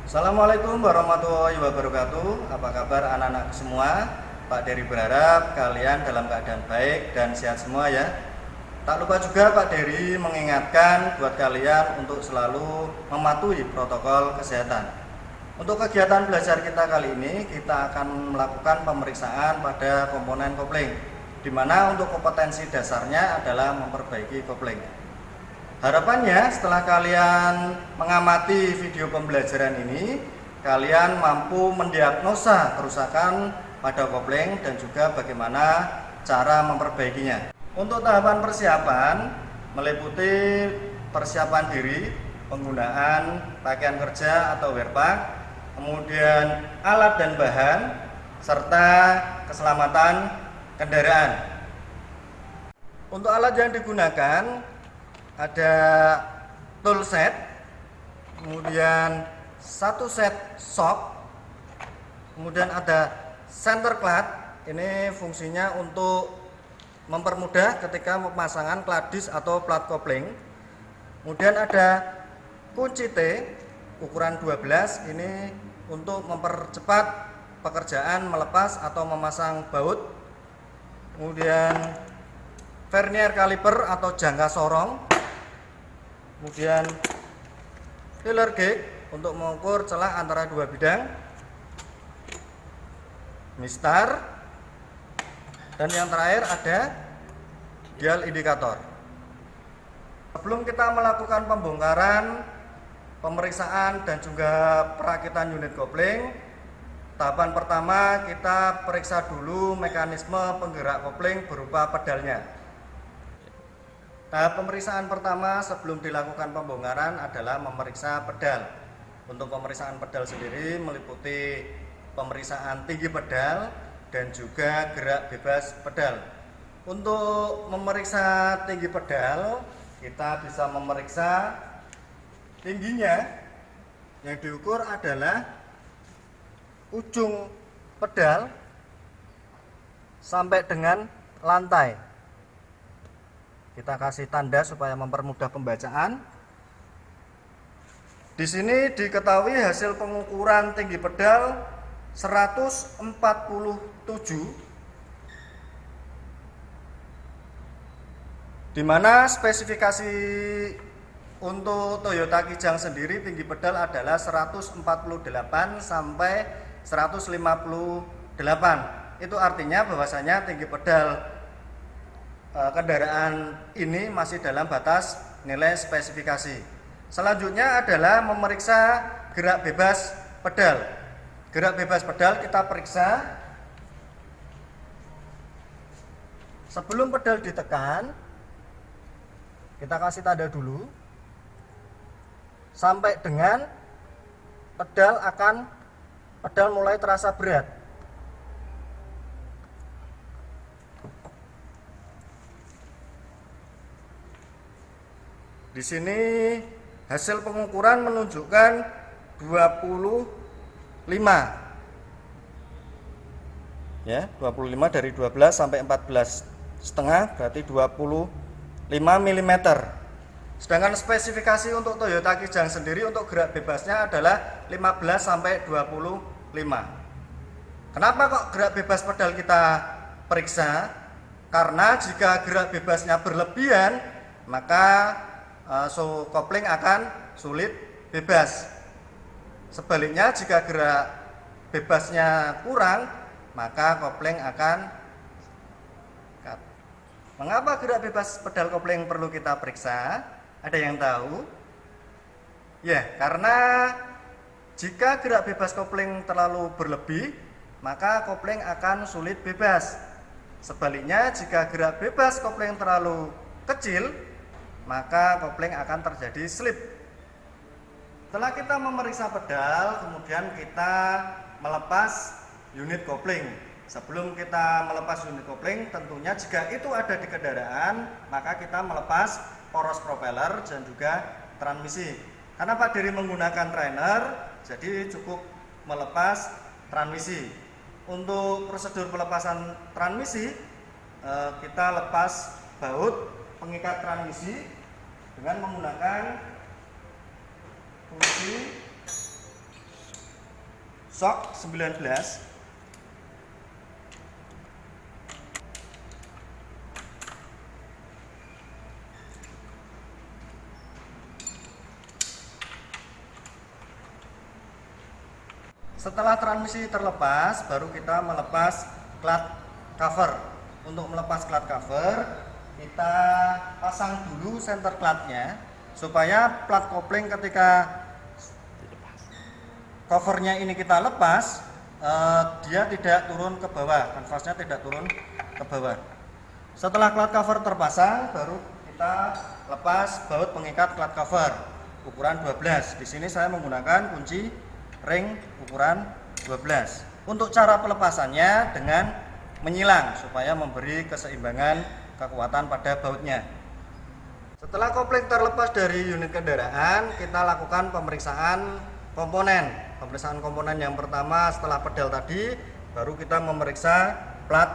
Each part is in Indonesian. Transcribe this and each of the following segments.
Assalamualaikum warahmatullahi wabarakatuh. Apa kabar anak-anak semua? Pak Dery berharap kalian dalam keadaan baik dan sehat semua ya. Tak lupa juga Pak Dery mengingatkan buat kalian untuk selalu mematuhi protokol kesehatan. Untuk kegiatan belajar kita kali ini, kita akan melakukan pemeriksaan pada komponen kopling, di mana untuk kompetensi dasarnya adalah memperbaiki kopling. Harapannya setelah kalian mengamati video pembelajaran ini, kalian mampu mendiagnosa kerusakan pada kopling dan juga bagaimana cara memperbaikinya. Untuk tahapan persiapan meliputi persiapan diri, penggunaan pakaian kerja atau wear pack, kemudian alat dan bahan, serta keselamatan kendaraan. Untuk alat yang digunakan ada tool set, kemudian satu set shock, kemudian ada center clamp. Ini fungsinya untuk mempermudah ketika pemasangan plat disk atau plat kopling. Kemudian ada kunci T ukuran 12, ini untuk mempercepat pekerjaan melepas atau memasang baut. Kemudian vernier caliper atau jangka sorong. Kemudian filler gauge untuk mengukur celah antara dua bidang, mistar, dan yang terakhir ada dial indikator. Sebelum kita melakukan pembongkaran, pemeriksaan dan juga perakitan unit kopling, tahapan pertama kita periksa dulu mekanisme penggerak kopling berupa pedalnya. Tahap pemeriksaan pertama sebelum dilakukan pembongkaran adalah memeriksa pedal. Untuk pemeriksaan pedal sendiri meliputi pemeriksaan tinggi pedal dan juga gerak bebas pedal. Untuk memeriksa tinggi pedal, kita bisa memeriksa tingginya. Yang diukur adalah ujung pedal sampai dengan lantai. Kita kasih tanda supaya mempermudah pembacaan. Di sini diketahui hasil pengukuran tinggi pedal 147, di mana spesifikasi untuk Toyota Kijang sendiri tinggi pedal adalah 148 sampai 158. Itu artinya bahwasanya tinggi pedal kendaraan ini masih dalam batas nilai spesifikasi. Selanjutnya adalah memeriksa gerak bebas pedal. Gerak bebas pedal kita periksa sebelum pedal ditekan, kita kasih tanda dulu sampai dengan pedal mulai terasa berat. Di sini hasil pengukuran menunjukkan 25. Ya, 25 dari 12 sampai 14 setengah berarti 25 mm. Sedangkan spesifikasi untuk Toyota Kijang sendiri untuk gerak bebasnya adalah 15 sampai 25. Kenapa kok gerak bebas pedal kita periksa? Karena jika gerak bebasnya berlebihan, maka kopling akan sulit bebas. Sebaliknya jika gerak bebasnya kurang, maka kopling akan cut. Mengapa gerak bebas pedal kopling perlu kita periksa? Ada yang tahu? Ya, karena jika gerak bebas kopling terlalu berlebih, maka kopling akan sulit bebas. Sebaliknya jika gerak bebas kopling terlalu kecil, maka kopling akan terjadi slip. Setelah kita memeriksa pedal, kemudian kita melepas unit kopling. Sebelum kita melepas unit kopling, tentunya jika itu ada di kendaraan, maka kita melepas poros propeller dan juga transmisi. Karena Pak Dery menggunakan trainer, jadi cukup melepas transmisi. Untuk prosedur pelepasan transmisi, kita lepas baut pengikat transmisi dengan menggunakan kunci shock 19. Setelah transmisi terlepas, baru kita melepas plat cover. Untuk melepas plat cover, kita pasang dulu center platnya supaya plat kopling ketika covernya ini kita lepas, dia tidak turun ke bawah, kanvasnya tidak turun ke bawah. Setelah plat cover terpasang, baru kita lepas baut pengikat plat cover ukuran 12. Di sini saya menggunakan kunci ring ukuran 12. Untuk cara pelepasannya dengan menyilang supaya memberi keseimbangan kekuatan pada bautnya. Setelah kopling terlepas dari unit kendaraan, kita lakukan pemeriksaan komponen. Pemeriksaan komponen yang pertama setelah pedal tadi, baru kita memeriksa plat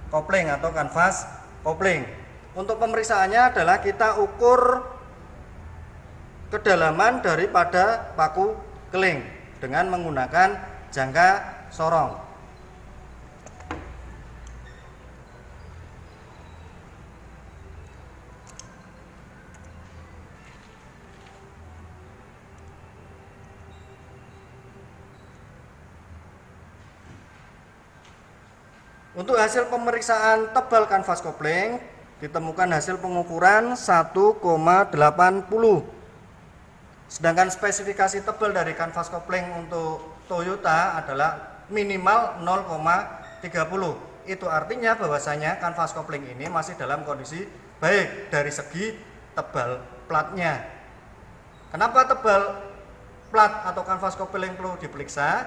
kopling atau kanvas kopling. Untuk pemeriksaannya adalah kita ukur kedalaman daripada paku keling dengan menggunakan jangka sorong. Untuk hasil pemeriksaan tebal kanvas kopling, ditemukan hasil pengukuran 1,80. Sedangkan spesifikasi tebal dari kanvas kopling untuk Toyota adalah minimal 0,30. Itu artinya bahwasanya kanvas kopling ini masih dalam kondisi baik dari segi tebal platnya. Kenapa tebal plat atau kanvas kopling perlu diperiksa?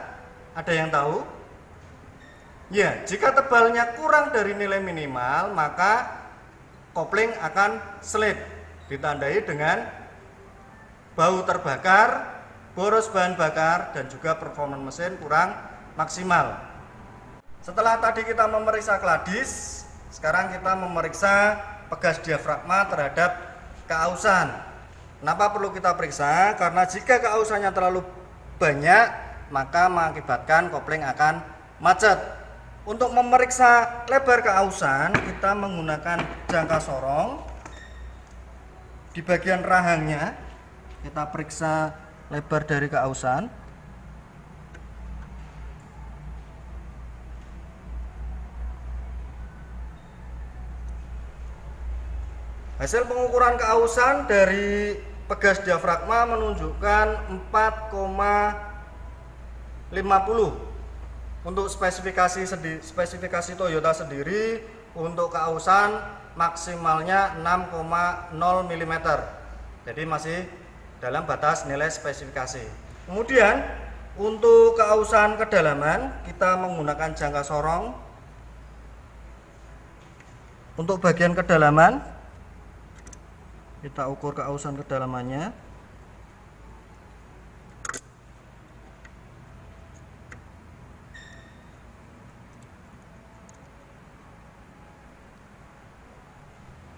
Ada yang tahu? Ya, jika tebalnya kurang dari nilai minimal, maka kopling akan slip, ditandai dengan bau terbakar, boros bahan bakar, dan juga performa mesin kurang maksimal. Setelah tadi kita memeriksa kladis, sekarang kita memeriksa pegas diafragma terhadap keausan. Kenapa perlu kita periksa? Karena jika keausannya terlalu banyak, maka mengakibatkan kopling akan macet. Untuk memeriksa lebar keausan, kita menggunakan jangka sorong. Di bagian rahangnya, kita periksa lebar dari keausan. Hasil pengukuran keausan dari pegas diafragma menunjukkan 4,50. Untuk spesifikasi Toyota sendiri, untuk keausan maksimalnya 6,0 mm. Jadi masih dalam batas nilai spesifikasi. Kemudian untuk keausan kedalaman, kita menggunakan jangka sorong. Untuk bagian kedalaman, kita ukur keausan kedalamannya.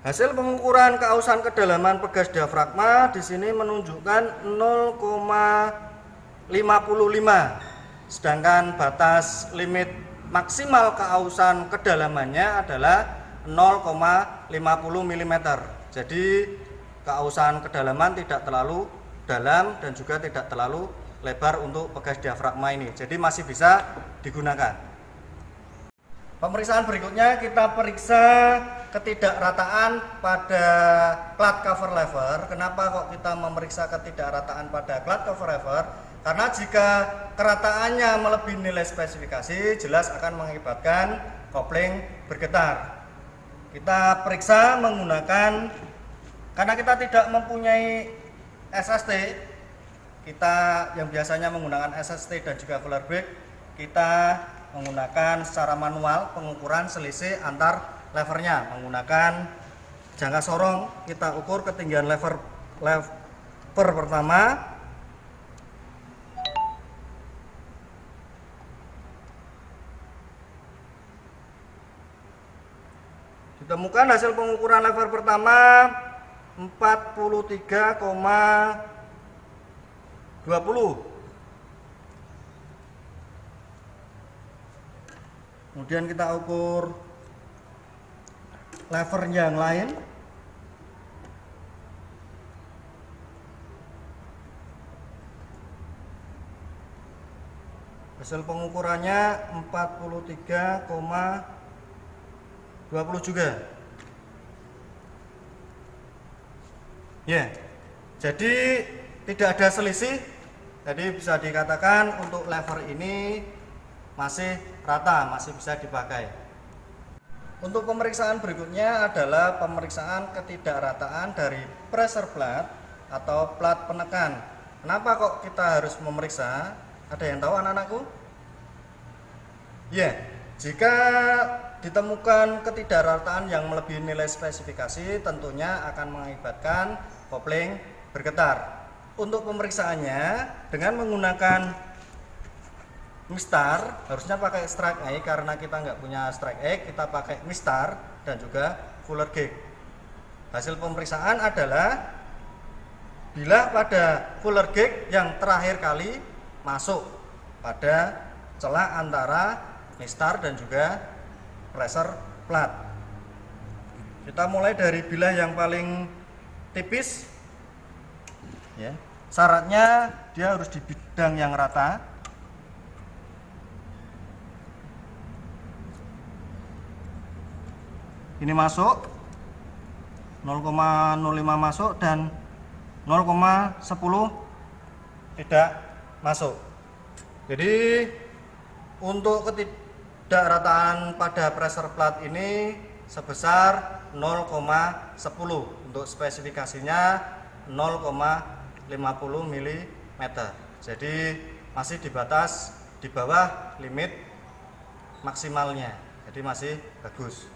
Hasil pengukuran keausan kedalaman pegas diafragma di sini menunjukkan 0,55. Sedangkan batas limit maksimal keausan kedalamannya adalah 0,50 mm. Jadi keausan kedalaman tidak terlalu dalam dan juga tidak terlalu lebar untuk pegas diafragma ini. Jadi masih bisa digunakan. Pemeriksaan berikutnya kita periksa ketidakrataan pada plat cover lever. Kenapa kok kita memeriksa ketidakrataan pada plat cover lever? Karena jika kerataannya melebihi nilai spesifikasi, jelas akan mengakibatkan kopling bergetar. Kita periksa menggunakan, karena kita tidak mempunyai SST, kita yang biasanya menggunakan SST dan juga fuller brake, kita menggunakan secara manual pengukuran selisih antar levernya. Menggunakan jangka sorong, kita ukur ketinggian lever pertama. Ditemukan hasil pengukuran lever pertama 43,20. Kemudian kita ukur lever yang lain. Hasil pengukurannya 43,20 juga. Ya, jadi tidak ada selisih. Jadi bisa dikatakan untuk lever ini masih rata, masih bisa dipakai. Untuk pemeriksaan berikutnya adalah pemeriksaan ketidakrataan dari pressure plate atau plat penekan. Kenapa kok kita harus memeriksa? Ada yang tahu anak-anakku? Ya, jika ditemukan ketidakrataan yang melebihi nilai spesifikasi, tentunya akan mengakibatkan kopling bergetar. Untuk pemeriksaannya dengan menggunakan mistar, harusnya pakai strike egg karena kita nggak punya strike egg, kita pakai mistar dan juga fuller gauge. Hasil pemeriksaan adalah bila pada fuller gauge yang terakhir kali masuk pada celah antara mistar dan juga pressure plate. Kita mulai dari bilah yang paling tipis. Ya. Syaratnya dia harus di bidang yang rata. Ini masuk 0,05 masuk dan 0,10 tidak masuk. Jadi untuk ketidakrataan pada pressure plate ini sebesar 0,10. Untuk spesifikasinya 0,50 mm. Jadi masih di batas di bawah limit maksimalnya. Jadi masih bagus.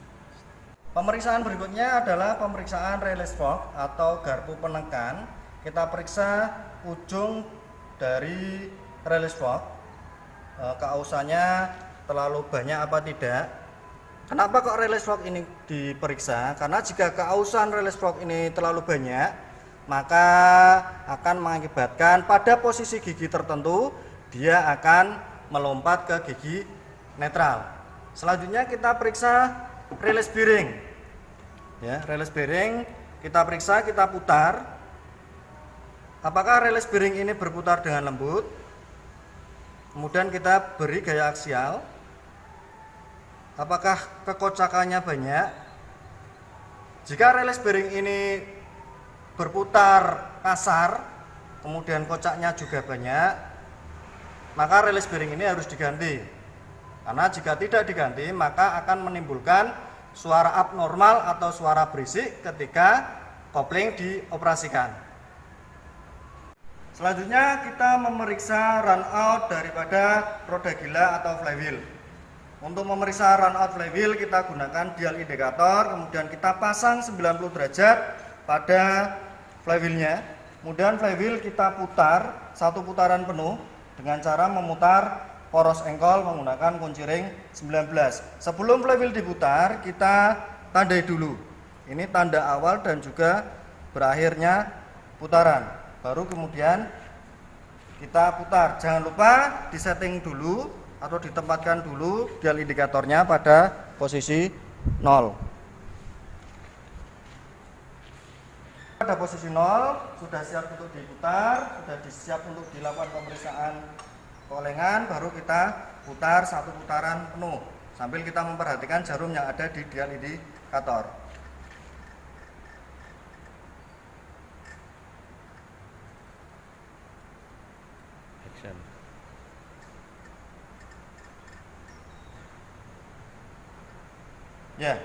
Pemeriksaan berikutnya adalah pemeriksaan release fork atau garpu penekan. Kita periksa ujung dari release fork, keausannya terlalu banyak apa tidak. Kenapa kok release fork ini diperiksa? Karena jika keausan release fork ini terlalu banyak, maka akan mengakibatkan pada posisi gigi tertentu dia akan melompat ke gigi netral. Selanjutnya kita periksa release bearing. Ya, release bearing kita periksa, kita putar. Apakah release bearing ini berputar dengan lembut? Kemudian kita beri gaya aksial. Apakah kekocakannya banyak? Jika release bearing ini berputar kasar, kemudian kocaknya juga banyak, maka release bearing ini harus diganti. Karena jika tidak diganti, maka akan menimbulkan suara abnormal atau suara berisik ketika kopling dioperasikan. Selanjutnya kita memeriksa run out daripada roda gila atau flywheel. Untuk memeriksa run out flywheel kita gunakan dial indikator, kemudian kita pasang 90 derajat pada flywheelnya. Kemudian flywheel kita putar satu putaran penuh dengan cara memutar poros engkol menggunakan kunci ring 19. Sebelum flywheel diputar, kita tandai dulu. Ini tanda awal dan juga berakhirnya putaran. Baru kemudian kita putar. Jangan lupa disetting dulu atau ditempatkan dulu dial indikatornya pada posisi 0. Pada posisi 0 sudah siap untuk diputar, sudah siap untuk dilakukan pemeriksaan kolengan, baru kita putar satu putaran penuh sambil kita memperhatikan jarum yang ada di dial indikator. Ya,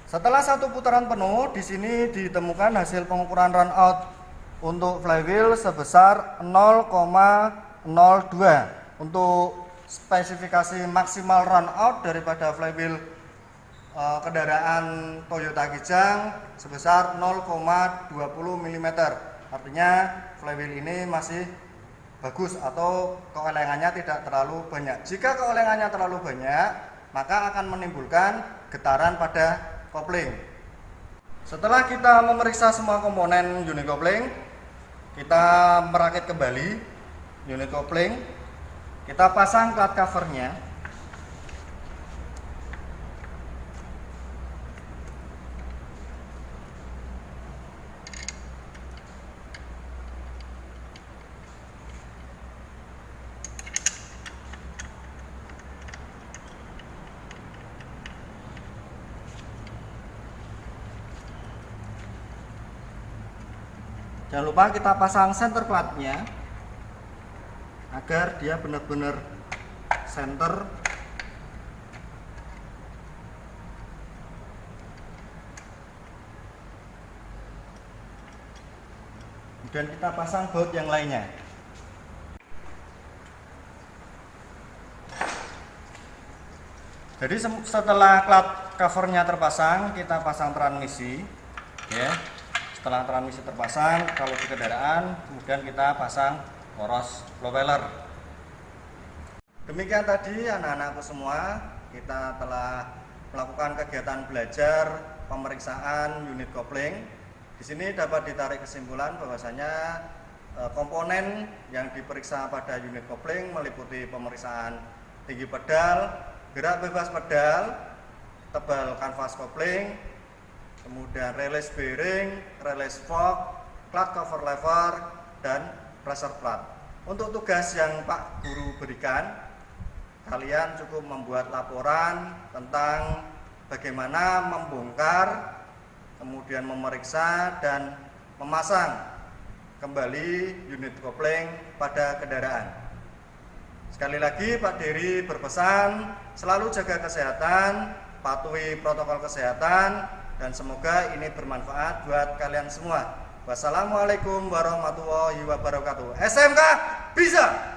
setelah satu putaran penuh, di sini ditemukan hasil pengukuran run out untuk flywheel sebesar 0,02. Untuk spesifikasi maksimal run out daripada flywheel kendaraan Toyota Kijang sebesar 0,20 mm. Artinya flywheel ini masih bagus atau keolengannya tidak terlalu banyak. Jika keolengannya terlalu banyak, maka akan menimbulkan getaran pada kopling. Setelah kita memeriksa semua komponen unit kopling, kita merakit kembali unit kopling. Kita pasang plat covernya. Jangan lupa kita pasang center platnya agar dia benar-benar center. Kemudian kita pasang baut yang lainnya. Jadi setelah plat covernya terpasang, kita pasang transmisi, ya. Setelah transmisi terpasang, kalau di kendaraan, kemudian kita pasang poros propeller. Demikian tadi anak-anakku semua, kita telah melakukan kegiatan belajar pemeriksaan unit kopling. Di sini dapat ditarik kesimpulan bahwasanya komponen yang diperiksa pada unit kopling meliputi pemeriksaan tinggi pedal, gerak bebas pedal, tebal kanvas kopling, kemudian release bearing, release fork, plat cover lever, dan pressure plat. Untuk tugas yang Pak Guru berikan, kalian cukup membuat laporan tentang bagaimana membongkar, kemudian memeriksa dan memasang kembali unit kopling pada kendaraan. Sekali lagi Pak Dery berpesan selalu jaga kesehatan, patuhi protokol kesehatan, dan semoga ini bermanfaat buat kalian semua. Wassalamualaikum warahmatullahi wabarakatuh. SMK bisa!